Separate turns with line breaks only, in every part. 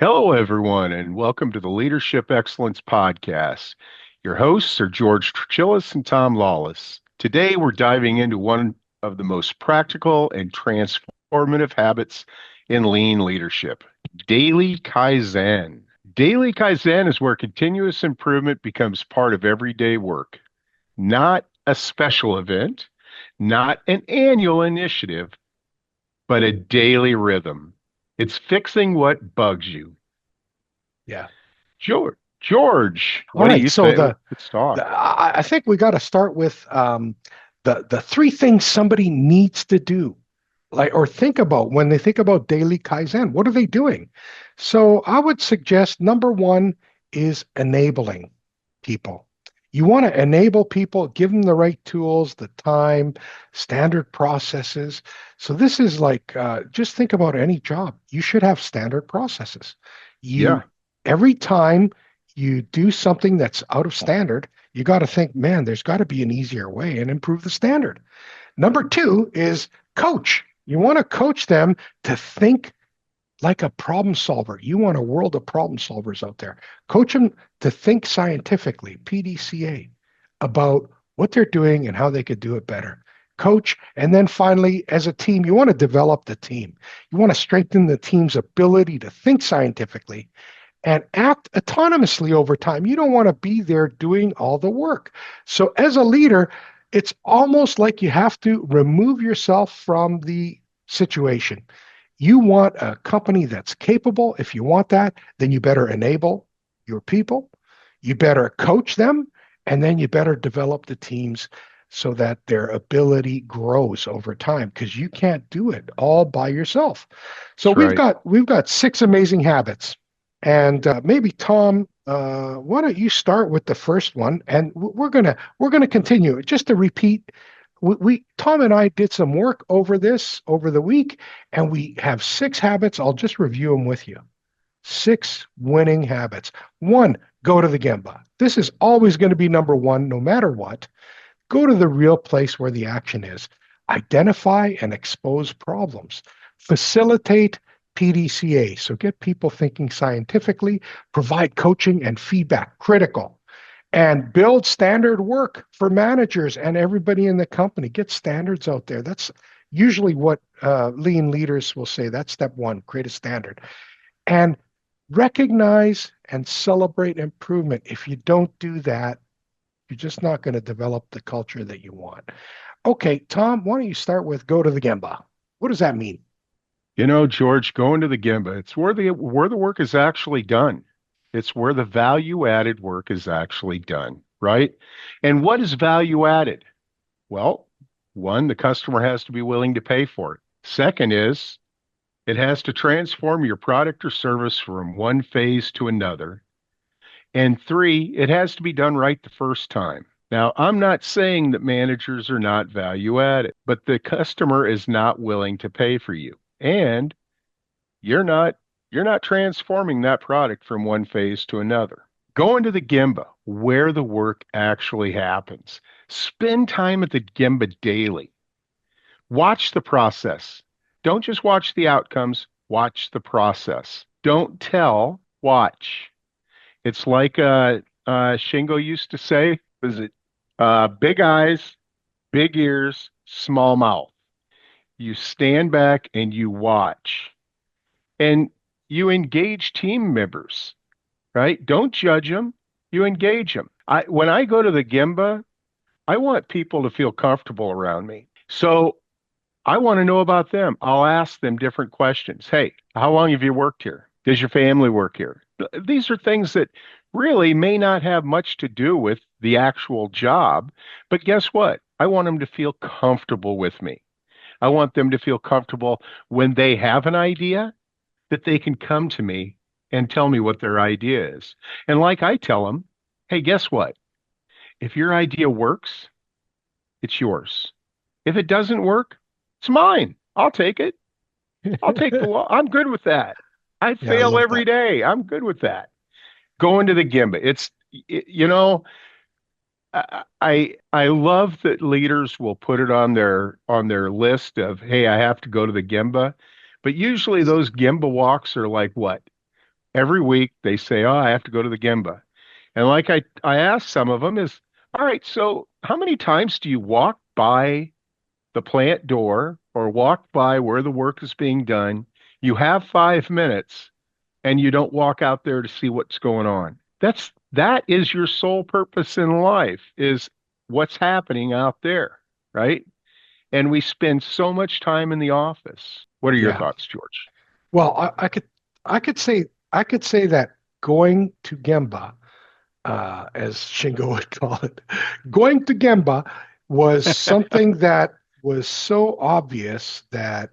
Hello, everyone, and welcome to the Leadership Excellence Podcast. Your hosts are George Trachilis and Tom Lawless. Today, we're diving into one of the most practical and transformative habits in lean leadership, Daily Kaizen. Daily Kaizen is where continuous improvement becomes part of everyday work, not a special event, not an annual initiative, but a daily rhythm. It's fixing what bugs you.
Yeah.
George,
All
what do
right.
you
So
think?
the,
Let's talk.
the I think we got to start with the three things somebody needs to do, like or think about when they think about daily Kaizen. What are they doing? So I would suggest number one is enabling people. You want to enable people, give them the right tools, the time, standard processes. So this is like just think about any job. You should have standard processes.
Yeah,
You every time you do something that's out of standard, you got to think, man, there's got to be an easier way and improve the standard. Number two is coach. You want to coach them to think like a problem solver. You want a world of problem solvers out there. Coach them to think scientifically, PDCA, about what they're doing and how they could do it better. Coach, and then finally, as a team, you want to develop the team. You want to strengthen the team's ability to think scientifically and act autonomously over time. You don't want to be there doing all the work. So, as a leader, it's almost like you have to remove yourself from the situation. You want a company that's capable. If you want that, then you better enable your people. You better coach them, and then you better develop the teams so that their ability grows over time because you can't do it all by yourself. So
that's right.
we've got six amazing habits, and maybe Tom, why don't you start with the first one, and we're gonna continue. Just to repeat, we Tom and I did some work over this over the week, and we have six habits. I'll just review them with you. Six winning habits. One, go to the Gemba. This is always going to be number one, no matter what. Go to the real place where the action is. Identify and expose problems. Facilitate PDCA. So get people thinking scientifically, provide coaching and feedback, critical. And build standard work for managers and everybody in the company. Get standards out there. That's usually what lean leaders will say. That's step one, create a standard. And recognize and celebrate improvement. If you don't do that, you're just not going to develop the culture that you want. Okay, Tom, why don't you start with go to the Gemba? What does that mean?
George, going to the Gemba, it's where the work is actually done. It's where the value added work is actually done, right? And what is value added? Well, one, the customer has to be willing to pay for it. Second is it has to transform your product or service from one phase to another. And three, it has to be done right the first time. Now, I'm not saying that managers are not value added, but the customer is not willing to pay for you. And you're not you're not transforming that product from one phase to another. Go into the Gemba, where the work actually happens. Spend time at the Gemba daily. Watch the process. Don't just watch the outcomes, watch the process. Don't tell, watch. It's like Shingo used to say, was it big eyes, big ears, small mouth. You stand back and you watch and you engage team members, right? Don't judge them, you engage them. When I go to the Gemba, I want people to feel comfortable around me. So I want to know about them. I'll ask them different questions. Hey, how long have you worked here? Does your family work here? These are things that really may not have much to do with the actual job, but guess what? I want them to feel comfortable with me. I want them to feel comfortable when they have an idea that they can come to me and tell me what their idea is. And like I tell them, hey, guess what? If your idea works, it's yours. If it doesn't work, it's mine. I'll take it. I'll take the law. I'm good with that. I
Yeah, I
fail
love
every
that.
day. I'm good with that. Going to the Gimba. I love that leaders will put it on their list of, hey, I have to go to the Gemba. But usually those Gemba walks are like what? Every week they say, "Oh, I have to go to the Gemba." And like I asked some of them is, "All right, so how many times do you walk by the plant door or walk by where the work is being done? You have 5 minutes and you don't walk out there to see what's going on. That is your sole purpose in life is what's happening out there, right? And we spend so much time in the office. What are your
Yeah.
thoughts, George?
Well, I could say that going to Gemba, as Shingo would call it, going to Gemba was something that was so obvious that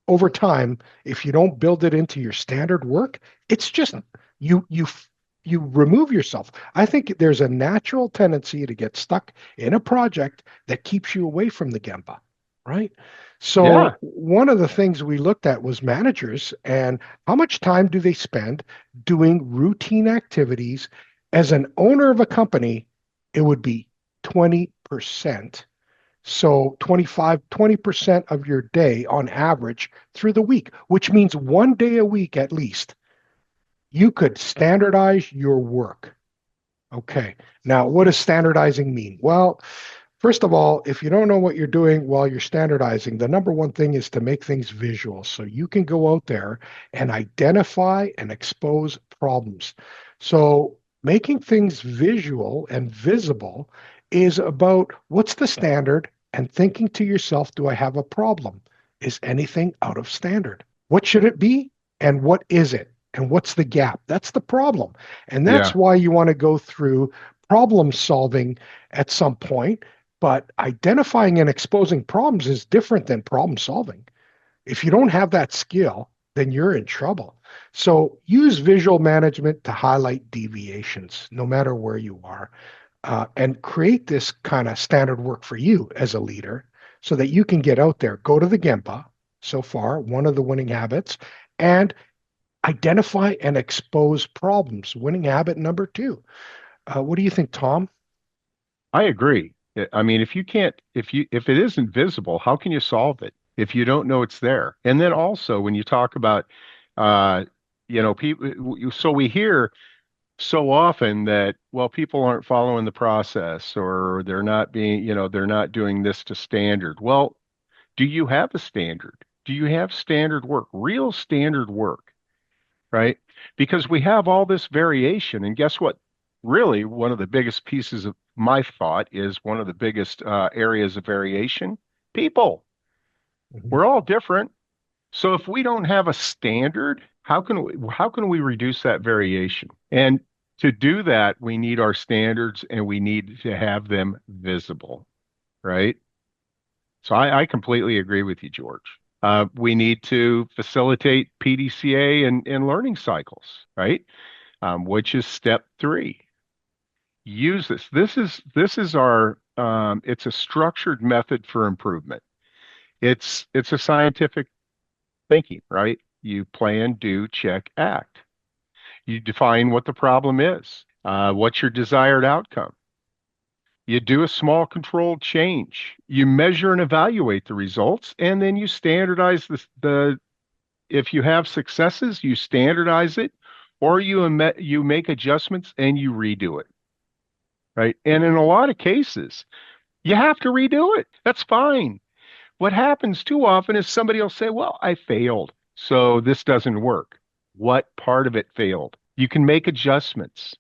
over time, if you don't build it into your standard work, it's just you remove yourself. I think there's a natural tendency to get stuck in a project that keeps you away from the Gemba, right? So
Yeah,
one of the things we looked at was managers and how much time do they spend doing routine activities. As an owner of a company, it would be 20%. So 20% of your day on average through the week, which means 1 day a week at least, you could standardize your work. Okay. Now, what does standardizing mean? Well, first of all, if you don't know what you're doing while you're standardizing, the number one thing is to make things visual. So you can go out there and identify and expose problems. So making things visual and visible is about what's the standard and thinking to yourself, do I have a problem? Is anything out of standard? What should it be? And what is it? And what's the gap? That's the problem. And that's
yeah,
why you want to go through problem solving at some point, but identifying and exposing problems is different than problem solving. If you don't have that skill, then you're in trouble. So use visual management to highlight deviations, no matter where you are, and create this kind of standard work for you as a leader so that you can get out there, go to the Gemba, so far, one of the winning habits, and identify and expose problems. Winning habit number two. What do you think, Tom?
I agree. I mean, if you can't, if it isn't visible, how can you solve it if you don't know it's there? And then also when you talk about, uh, people, so we hear so often that, well, people aren't following the process or they're not being, they're not doing this to standard. Well, do you have a standard? Do you have standard work, real standard work, right? Because we have all this variation. And guess what? Really, one of the biggest pieces of my thought is one of the biggest areas of variation. People.
Mhm.
We're all different. So if we don't have a standard, how can we reduce that variation? And to do that, we need our standards and we need to have them visible, right? So I completely agree with you, George. We need to facilitate PDCA and learning cycles, right? Which is step three. Use this. This is our it's a structured method for improvement. It's a scientific thinking, right? You plan, do, check, act. You define what the problem is. What's your desired outcome? You do a small controlled change. You measure and evaluate the results, and then you standardize if you have successes, you standardize it, or you make adjustments and you redo it, right? And in a lot of cases, you have to redo it. That's fine. What happens too often is somebody will say, well, I failed, so this doesn't work. What part of it failed? You can make adjustments.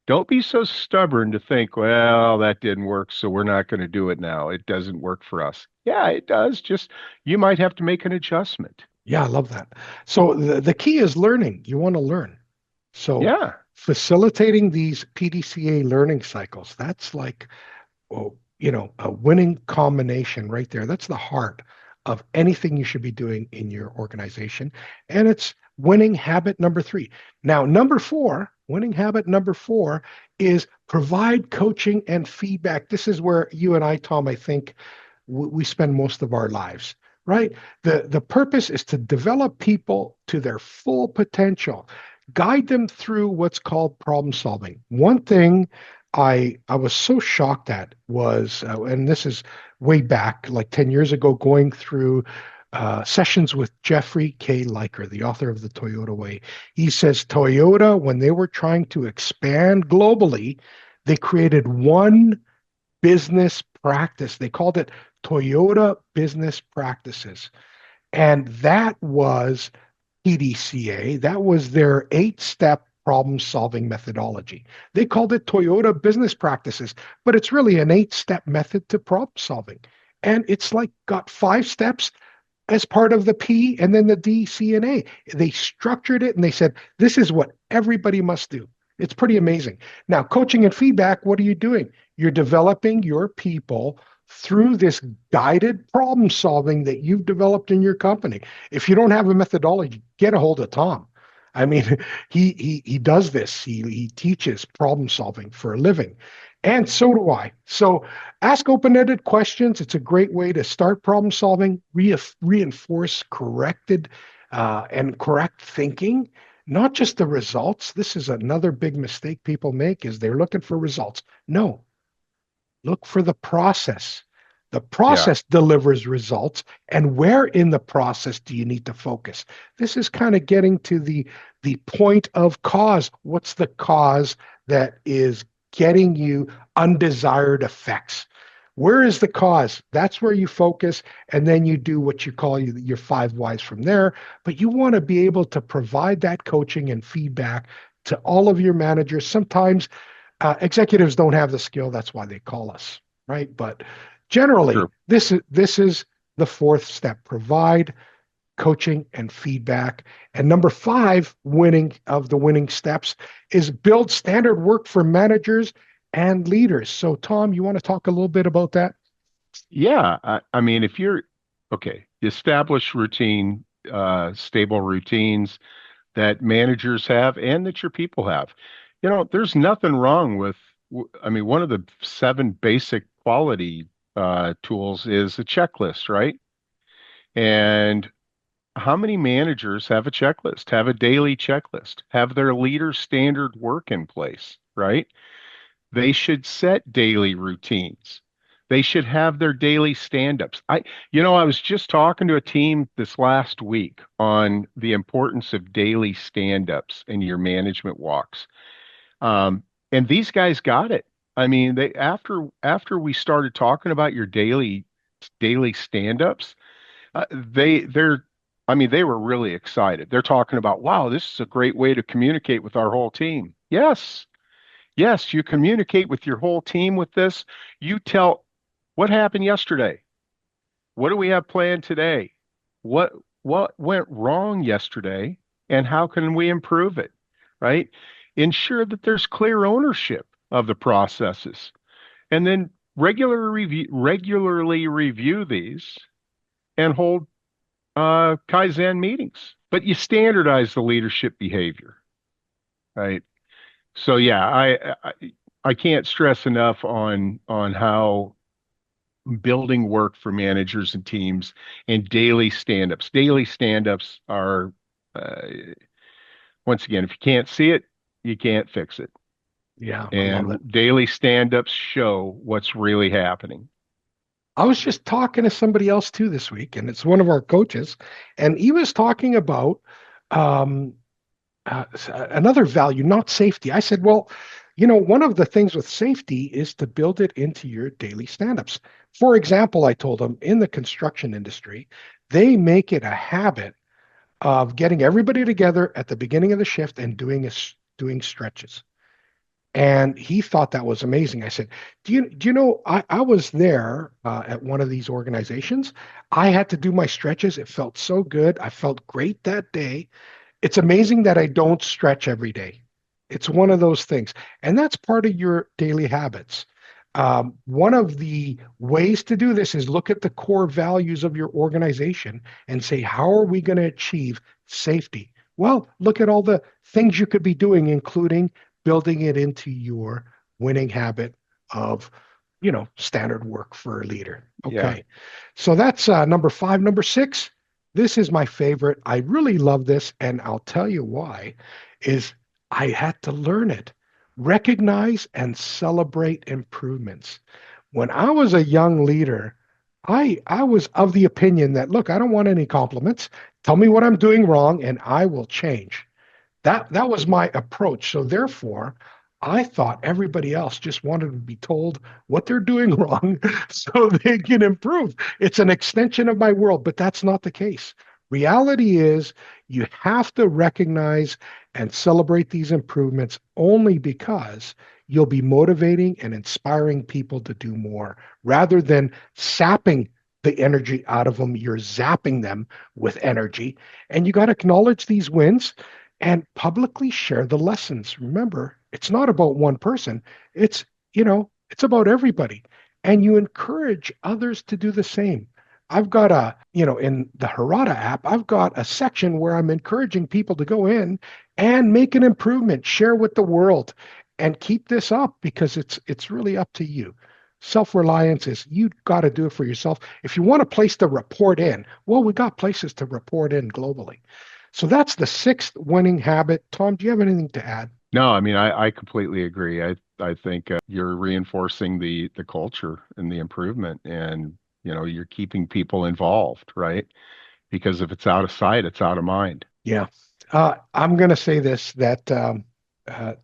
Don't be so stubborn to think, well, that didn't work, so we're not going to do it now. It doesn't work for us. Yeah, it does. Just you might have to make an adjustment.
Yeah, I love that. So the key is learning. You want to learn. So
Yeah,
facilitating these PDCA learning cycles, that's like, oh, a winning combination right there. That's the heart of anything you should be doing in your organization. And it's winning habit number three. Now, number four, winning habit number four is provide coaching and feedback. This is where you and I, Tom, I think we spend most of our lives, right? The purpose is to develop people to their full potential, guide them through what's called problem solving. One thing I was so shocked at was, and this is way back, like 10 years ago, going through. Sessions with Jeffrey K. Liker, the author of The Toyota Way. He says Toyota, when they were trying to expand globally, they created one business practice. They called it Toyota Business Practices. And that was PDCA. That was their 8 step problem solving methodology. They called it Toyota Business Practices, but it's really an 8 step method to problem solving. And it's like got 5 steps as part of the P and then the D, C, and A. They structured it and they said, this is what everybody must do. It's pretty amazing. Now, coaching and feedback, what are you doing? You're developing your people through this guided problem solving that you've developed in your company. If you don't have a methodology, get a hold of Tom. I mean, he does this. He teaches problem solving for a living. And so do I. So ask open-ended questions. It's a great way to start problem solving, reinforce corrected and correct thinking, not just the results. This is another big mistake people make is they're looking for results. No, look for the process. The
Yeah.
process delivers results. And where in the process do you need to focus? This is kind of getting to the point of cause. What's the cause that is getting you undesired effects? Where is the cause? That's where you focus, and then you do what you call your 5 whys from there. But you want to be able to provide that coaching and feedback to all of your managers. Sometimes executives don't have the skill. That's why they call us, right? But generally,
True.
this is the 4th step: provide coaching and feedback. And number 5, winning of the winning steps, is build standard work for managers and leaders. So, Tom, you want to talk a little bit about that?
Yeah. I mean, if you're okay, establish routine, stable routines that managers have and that your people have. There's nothing wrong with, I mean, one of the 7 basic quality tools is a checklist, right? And how many managers have a checklist, have a daily checklist, have their leader standard work in place, right? They should set daily routines. They should have their daily stand-ups. I was just talking to a team this last week on the importance of daily stand-ups in your management walks. And these guys got it. I mean, they after we started talking about your daily stand-ups, they're I mean, they were really excited. They're talking about, wow, this is a great way to communicate with our whole team. Yes. Yes, you communicate with your whole team with this. You tell what happened yesterday. What do we have planned today? What what went wrong yesterday and how can we improve it? Right? Ensure that there's clear ownership of the processes. And then regularly review these and hold Kaizen meetings. But you standardize the leadership behavior, right? So yeah, I can't stress enough on how building work for managers and teams and daily stand-ups. Daily stand-ups are uh, once again, if you can't see it, you can't fix it.
Yeah, I love
And
it.
daily stand-ups show what's really happening.
I was just talking to somebody else too this week, and it's one of our coaches, and he was talking about um, another value, not safety. I said, well, one of the things with safety is to build it into your daily stand-ups. For example, I told him in the construction industry, they make it a habit of getting everybody together at the beginning of the shift and doing stretches. And he thought that was amazing. I said, do you know, I was there at one of these organizations. I had to do my stretches. It felt so good. I felt great that day. It's amazing that I don't stretch every day. It's one of those things. And that's part of your daily habits. One of the ways to do this is look at the core values of your organization and say, how are we going to achieve safety? Well, look at all the things you could be doing, including building it into your winning habit of, standard work for a leader.
Yeah.
Okay. So that's number 5. Number 6, this is my favorite. I really love this, and I'll tell you why, is I had to learn it. Recognize and celebrate improvements. When I was a young leader, I was of the opinion that, look, I don't want any compliments. Tell me what I'm doing wrong and I will change. That was my approach. So therefore, I thought everybody else just wanted to be told what they're doing wrong so they can improve. It's an extension of my world, but that's not the case. Reality is you have to recognize and celebrate these improvements only because you'll be motivating and inspiring people to do more rather than sapping the energy out of them. You're zapping them with energy. And you got to acknowledge these wins and publicly share the lessons. Remember, it's not about one person. It's, it's about everybody. And you encourage others to do the same. I've got in the Harada app, I've got a section where I'm encouraging people to go in and make an improvement, share with the world, and keep this up because it's really up to you. Self-reliance is you got to do it for yourself. If you want a place to report in, well, we got places to report in globally. So that's the sixth winning habit. Tom, do you have anything to add?
No, I mean, I completely agree. I think you're reinforcing the culture and the improvement, and you're keeping people involved, right? Because if it's out of sight, it's out of mind.
Yeah. I'm going to say this that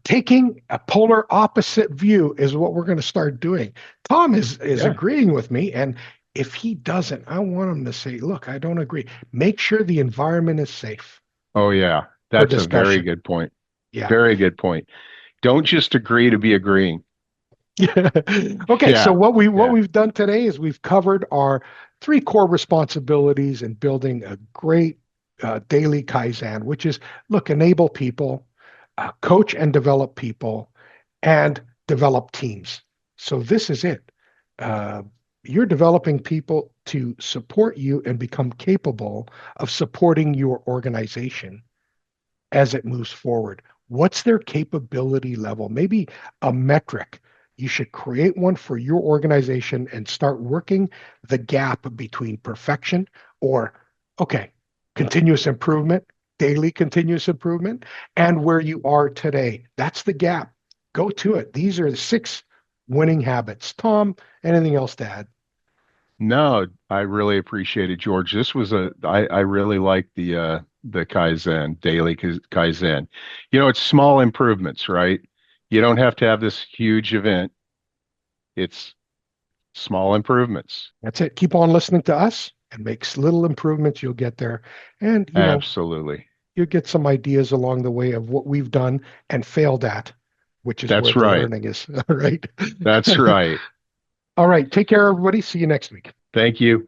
taking a polar opposite view is what we're going to start doing. Tom is
Yeah.
agreeing with me. And if he doesn't, I want him to say, look, I don't agree. Make sure the environment is safe
Oh, yeah.
for
That's a very
discussion.
good point.
Yeah.
Very good point. Don't just agree to be agreeing.
Okay, so
Yeah.
what
Yeah.
we've done today is we've covered our three core responsibilities in building a great daily Kaizen, which is look, enable people, coach and develop people, and develop teams. So this is it. Uh, you're developing people to support you and become capable of supporting your organization as it moves forward. What's their capability level? Maybe a metric. You should create one for your organization and start working the gap between perfection or, okay, continuous improvement, daily continuous improvement, and where you are today. That's the gap. Go to it. These are the six winning habits. Tom, anything else to add?
No, I really appreciate it, George. I really like the Kaizen, daily Kaizen. It's small improvements, right? You don't have to have this huge event. It's small improvements.
That's it. Keep on listening to us and make little improvements. You'll get there. And,
Absolutely.
you get some ideas along the way of what we've done and failed at, which is where
That's
the
right.
learning is. All right.
That's right.
All right. Take care, everybody. See you next week.
Thank you.